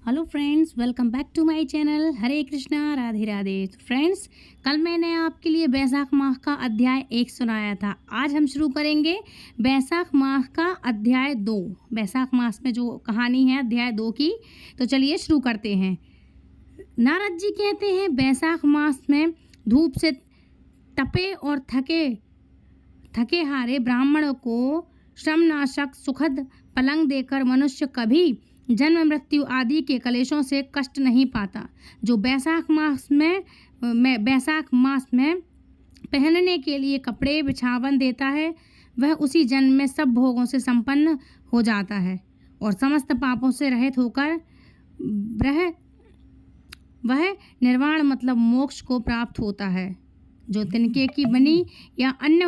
Hello friends, welcome back to my channel. Hare Krishna, Radhe Radhe. तो friends, कल मैंने आपके लिए बैसाख माह का अध्याय 1 सुनाया था। आज हम शुरू करेंगे बैसाख माह का अध्याय 2। बैसाख मास में जो कहानी है अध्याय 2 की। तो चलिए शुरू करते हैं। नारद जी कहते हैं, बैसाख मास में धूप से तपे और थके हारे ब्राह्मण को श्रमनाशक सुखद पलंग देकर मनुष्य कभी जन्म मृत्यु आदि के कलेशों से कष्ट नहीं पाता। जो बैसाख मास में पहनने के लिए कपड़े बिछावन देता है, वह उसी जन्म में सब भोगों से संपन्न हो जाता है और समस्त पापों से रहित होकर वह निर्वाण मतलब मोक्ष को प्राप्त होता है। जो तिनके की बनी या अन्य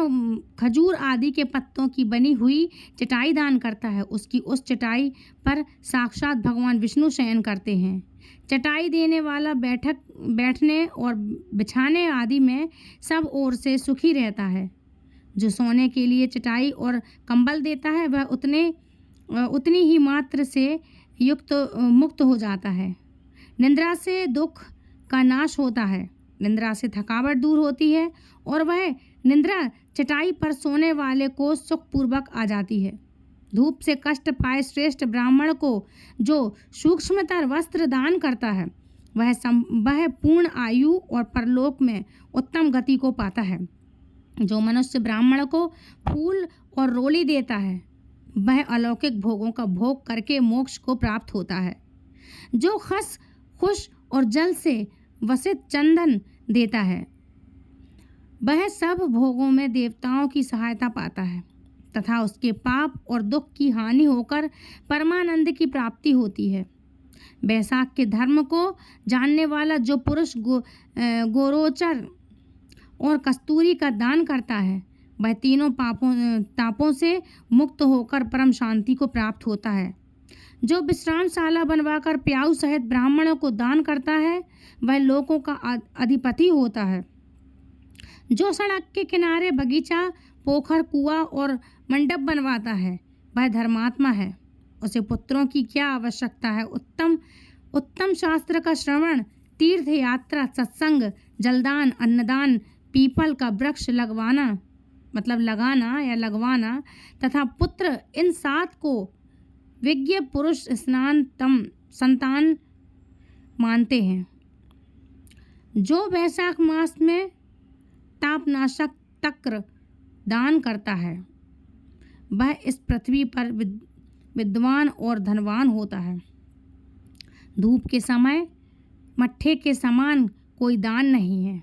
खजूर आदि के पत्तों की बनी हुई चटाई दान करता है, उसकी उस चटाई पर साक्षात भगवान विष्णु शयन करते हैं। चटाई देने वाला बैठने और बिछाने आदि में सब ओर से सुखी रहता है। जो सोने के लिए चटाई और कंबल देता है, वह उतनी ही मात्र से मुक्त हो जाता है। निद्रा से दुख का नाश होता है, निद्रा से थकावट दूर होती है और वह निद्रा चटाई पर सोने वाले को सुखपूर्वक आ जाती है। धूप से कष्ट पाए श्रेष्ठ ब्राह्मण को जो सूक्ष्मतर वस्त्र दान करता है, वह पूर्ण आयु और परलोक में उत्तम गति को पाता है। जो मनुष्य ब्राह्मण को फूल और रोली देता है, वह अलौकिक भोगों का भोग करके मोक्ष को प्राप्त होता है। जो खस खुश और जल से वसित चंदन देता है, वह सब भोगों में देवताओं की सहायता पाता है तथा उसके पाप और दुख की हानि होकर परमानंद की प्राप्ति होती है। बैसाख के धर्म को जानने वाला जो पुरुष गोरोचर और कस्तूरी का दान करता है, वह तीनों तापों से मुक्त होकर परम शांति को प्राप्त होता है। जो विश्रामशाला बनवाकर प्याऊ सहित ब्राह्मणों को दान करता है, वह लोकों का अधिपति होता है। जो सड़क के किनारे बगीचा, पोखर, कुआं और मंडप बनवाता है, वह धर्मात्मा है। उसे पुत्रों की क्या आवश्यकता है। उत्तम शास्त्र का श्रवण, तीर्थ यात्रा, सत्संग, जलदान, अन्नदान, पीपल का वृक्ष लगाना तथा पुत्र, इन 7 को विज्ञ पुरुष संतान मानते हैं। जो बैसाख मास में तापनाशक तक्र दान करता है, वह इस पृथ्वी पर विद्वान और धनवान होता है। धूप के समय मट्ठे के समान कोई दान नहीं है,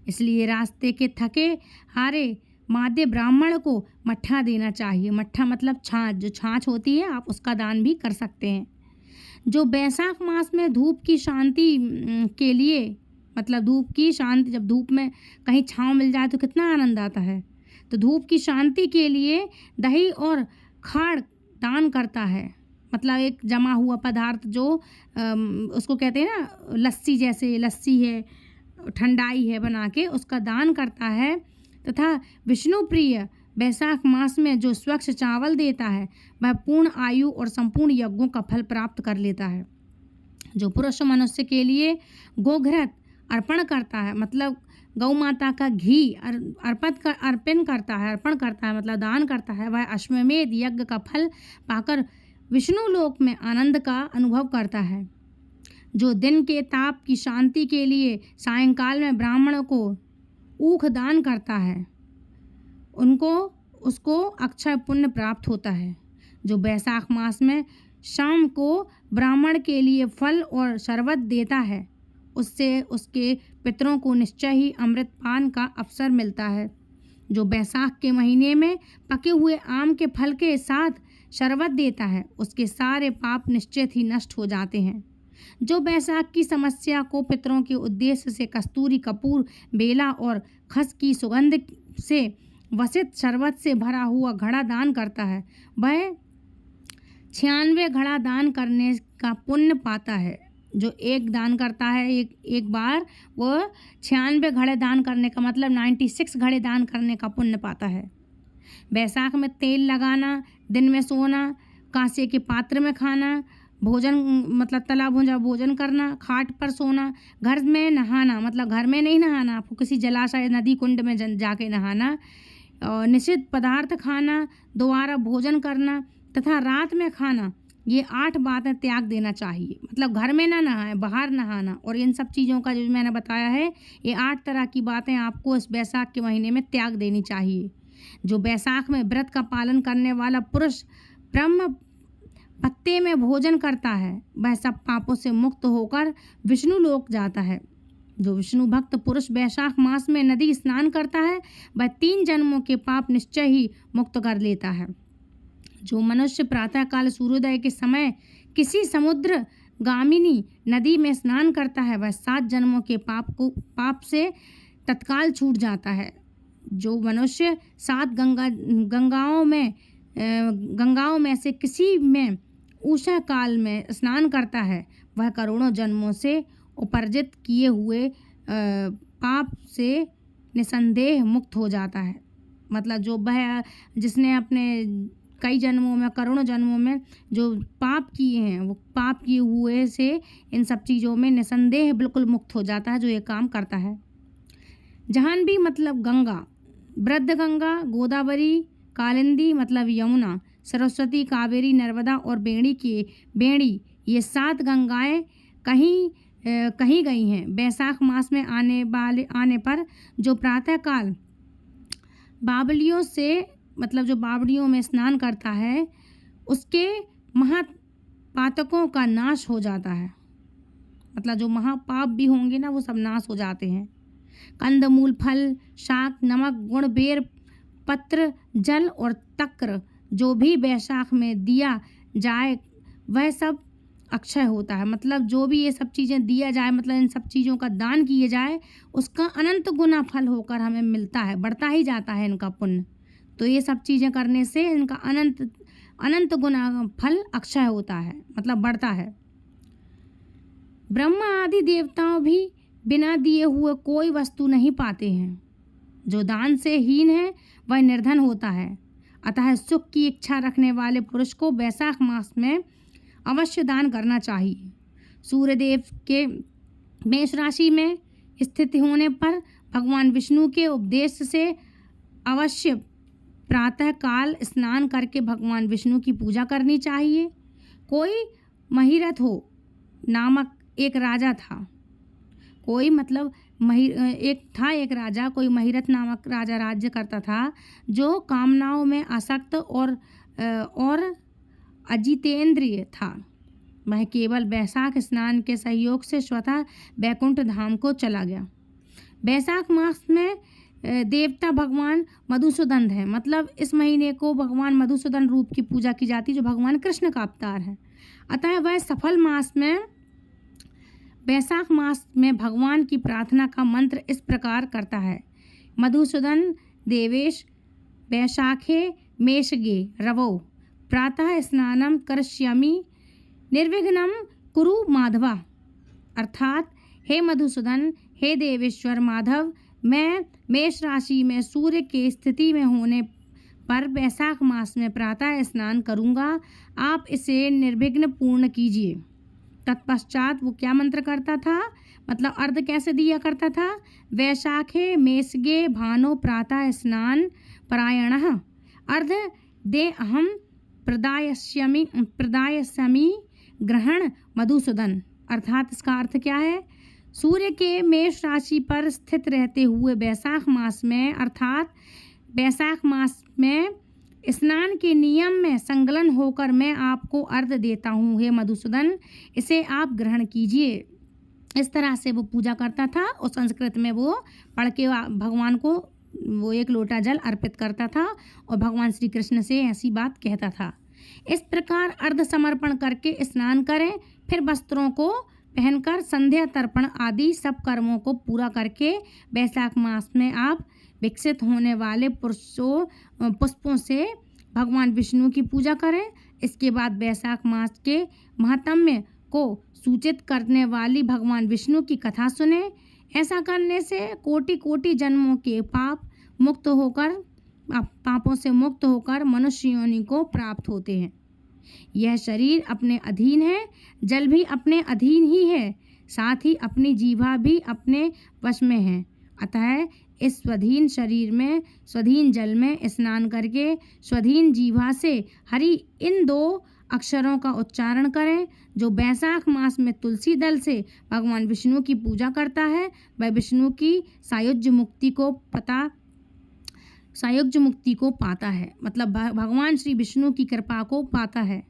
इसलिए रास्ते के थके हारे मादे ब्राह्मण को मट्ठा देना चाहिए। मट्ठा मतलब छाछ, जो छाछ होती है, आप उसका दान भी कर सकते हैं। जो बैसाख मास में धूप की शांति के लिए धूप की शांति, जब धूप में कहीं छांव मिल जाए तो कितना आनंद आता है। तो धूप की शांति के लिए दही और खाड़ दान करता है, मतलब एक जमा हुआ पदार्थ जो उसको कहते हैं ना, लस्सी, जैसे लस्सी है, ठंडाई है बना के, उसका दान करता है। तथा विष्णु प्रिय बैसाख मास में जो स्वच्छ चावल देता है, वह पूर्ण आयु और संपूर्ण यज्ञों का फल प्राप्त कर लेता है। जो पुरुष मनुष्य के लिए गोघृत अर्पण करता है, मतलब गौ माता का घी अर्पण करता है मतलब दान करता है, वह अश्वमेध यज्ञ का फल पाकर विष्णु लोक में आनंद का अनुभव करता है। जो दिन के ताप की शांति के लिए सायंकाल में ब्राह्मणों को ऊख दान करता है, उसको अक्षय पुण्य प्राप्त होता है। जो बैसाख मास में शाम को ब्राह्मण के लिए फल और शरबत देता है, उससे उसके पितरों को निश्चय ही अमृत पान का अवसर मिलता है। जो बैसाख के महीने में पके हुए आम के फल के साथ शरबत देता है, उसके सारे पाप निश्चित ही नष्ट हो जाते हैं। जो बैसाख की समस्या को पितरों के उद्देश्य से कस्तूरी, कपूर, बेला और खस की सुगंध से वसित शरबत से भरा हुआ घड़ा दान करता है, वह 96 घड़ा दान करने का पुण्य पाता है। जो एक दान करता है एक बार, वो 96 घड़े दान करने का मतलब 96 घड़े दान करने का पुण्य पाता है। बैसाख में तेल लगाना, दिन में सोना, कांसे के पात्र में खाना, भोजन मतलब तला भुना भोजन करना, खाट पर सोना, घर में नहाना मतलब घर में नहीं नहाना, आपको किसी जलाशय नदी कुंड में जाके नहाना, और निषिद्ध पदार्थ खाना, दोबारा भोजन करना तथा रात में खाना, ये 8 बातें त्याग देना चाहिए। मतलब घर में ना नहाएं, बाहर नहाना, और इन सब चीज़ों का जो मैंने बताया है, ये 8 तरह की बातें आपको इस बैसाख के महीने में त्याग देनी चाहिए। जो बैसाख में व्रत का पालन करने वाला पुरुष ब्रह्म पत्ते में भोजन करता है, वह सब पापों से मुक्त होकर विष्णु लोक जाता है। जो विष्णु भक्त पुरुष बैसाख मास में नदी स्नान करता है, वह 3 जन्मों के पाप निश्चय ही मुक्त कर लेता है। जो मनुष्य प्रातःकाल सूर्योदय के समय किसी समुद्र गामिनी नदी में स्नान करता है, वह 7 जन्मों के पाप से तत्काल छूट जाता है। जो मनुष्य 7 गंगाओं में से किसी में उषा काल में स्नान करता है, वह करोड़ों जन्मों से उपार्जित किए हुए पाप से निसंदेह मुक्त हो जाता है। मतलब जो वह जिसने अपने कई जन्मों में, करोड़ों जन्मों में जो पाप किए हैं, वो पाप किए हुए से इन सब चीज़ों में निसंदेह बिल्कुल मुक्त हो जाता है जो ये काम करता है। जाह्नवी मतलब गंगा, वृद्धगंगा, गोदावरी, कालिंदी मतलब यमुना, सरस्वती, कावेरी, नर्मदा और बेड़ी ये 7 गंगाएं कहीं गई हैं। बैसाख मास में आने पर जो प्रातःकाल बावलियों से मतलब जो बावड़ियों में स्नान करता है, उसके महापातकों का नाश हो जाता है। मतलब जो महापाप भी होंगे ना, वो सब नाश हो जाते हैं। कंदमूल, फल, शाक, नमक, गुड़, बेर पत्र, जल और तक्र जो भी बैसाख में दिया जाए, वह सब अक्षय होता है। मतलब जो भी ये सब चीज़ें दिया जाए, मतलब इन सब चीज़ों का दान किए जाए, उसका अनंत गुना फल होकर हमें मिलता है, बढ़ता ही जाता है इनका पुण्य। तो ये सब चीज़ें करने से इनका अनंत गुना फल अक्षय होता है, मतलब बढ़ता है। ब्रह्मा आदि देवताओं भी बिना दिए हुए कोई वस्तु नहीं पाते हैं। जो दान से हीन है वह निर्धन होता है। अतः सुख की इच्छा रखने वाले पुरुष को बैसाख मास में अवश्य दान करना चाहिए। सूर्यदेव के मेष राशि में स्थित होने पर भगवान विष्णु के उपदेश से अवश्य प्रातः काल स्नान करके भगवान विष्णु की पूजा करनी चाहिए। कोई महिरथ हो नामक एक राजा था। एक राजा, कोई महिरथ नामक राजा राज्य करता था, जो कामनाओं में आसक्त और अजितेंद्रिय था। वह केवल बैसाख स्नान के सहयोग से स्वतः बैकुंठ धाम को चला गया। बैसाख मास में देवता भगवान मधुसूदन है। मतलब इस महीने को भगवान मधुसूदन रूप की पूजा की जाती है, जो भगवान कृष्ण का अवतार है। अतः वह सफल मास में बैसाख मास में भगवान की प्रार्थना का मंत्र इस प्रकार करता है। मधुसूदन देवेश बैसाखे मेषगे रवो प्रातः स्नानम करिष्यामि निर्विघ्नं कुरु माधवा। अर्थात हे मधुसूदन, हे देवेश्वर माधव, मैं मेष राशि में सूर्य के स्थिति में होने पर बैसाख मास में प्रातः स्नान करूँगा, आप इसे निर्विघ्न पूर्ण कीजिए। तत्पश्चात वो क्या मंत्र करता था, मतलब अर्घ कैसे दिया करता था। वैशाखे मेषगे भानो प्रातः स्नान परायणः अर्घ दे अहम प्रदायस्यामि ग्रहण मधुसूदन। अर्थात इसका अर्थ क्या है, सूर्य के मेष राशि पर स्थित रहते हुए बैसाख मास में, अर्थात बैसाख मास में स्नान के नियम में संलग्न होकर मैं आपको अर्घ देता हूँ। हे मधुसूदन, इसे आप ग्रहण कीजिए। इस तरह से वो पूजा करता था और संस्कृत में वो पढ़ के भगवान को वो 1 लोटा जल अर्पित करता था और भगवान श्री कृष्ण से ऐसी बात कहता था। इस प्रकार अर्घ समर्पण करके स्नान करें, फिर वस्त्रों को पहनकर संध्या तर्पण आदि सब कर्मों को पूरा करके बैसाख मास में आप विकसित होने वाले पुष्पों से भगवान विष्णु की पूजा करें। इसके बाद बैसाख मास के महात्म्य को सूचित करने वाली भगवान विष्णु की कथा सुने। ऐसा करने से कोटि कोटि जन्मों के पापों से मुक्त होकर मनुष्य योनि को प्राप्त होते हैं। यह शरीर अपने अधीन है, जल भी अपने अधीन ही है, साथ ही अपनी जीवा भी अपने वश में है। अतः इस स्वाधीन शरीर में स्वाधीन जल में स्नान करके स्वाधीन जीवा से हरि इन 2 अक्षरों का उच्चारण करें। जो बैसाख मास में तुलसी दल से भगवान विष्णु की पूजा करता है वह विष्णु की सायुज्य मुक्ति को पाता है, मतलब भगवान श्री विष्णु की कृपा को पाता है।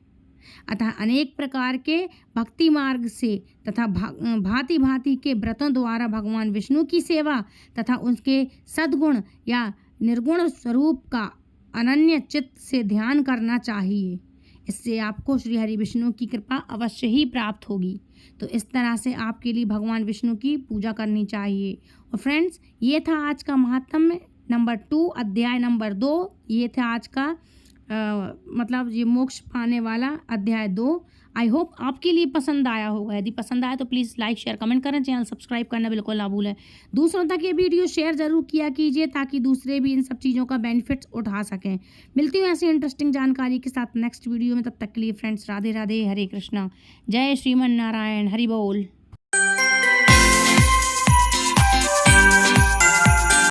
अतः अनेक प्रकार के भक्ति मार्ग से तथा भांति भांति के व्रतों द्वारा भगवान विष्णु की सेवा तथा उनके सद्गुण या निर्गुण स्वरूप का अनन्य चित्त से ध्यान करना चाहिए। इससे आपको श्री हरि विष्णु की कृपा अवश्य ही प्राप्त होगी। तो इस तरह से आपके लिए भगवान विष्णु की पूजा करनी चाहिए। और फ्रेंड्स, ये था आज का महात्म्य नंबर 2, अध्याय नंबर 2। ये था आज का मतलब ये मोक्ष पाने वाला अध्याय 2। आई होप आपके लिए पसंद आया होगा। यदि पसंद आया तो प्लीज़ लाइक शेयर कमेंट करें, चैनल सब्सक्राइब करना बिल्कुल ना भूलें। दूसरों तक ये वीडियो शेयर ज़रूर किया कीजिए ताकि दूसरे भी इन सब चीज़ों का बेनिफिट्स उठा सकें। मिलती हूँ ऐसी इंटरेस्टिंग जानकारी के साथ नेक्स्ट वीडियो में। तब तक के लिए फ्रेंड्स, राधे राधे, हरे कृष्णा, जय श्रीमन नारायण, हरि बोल।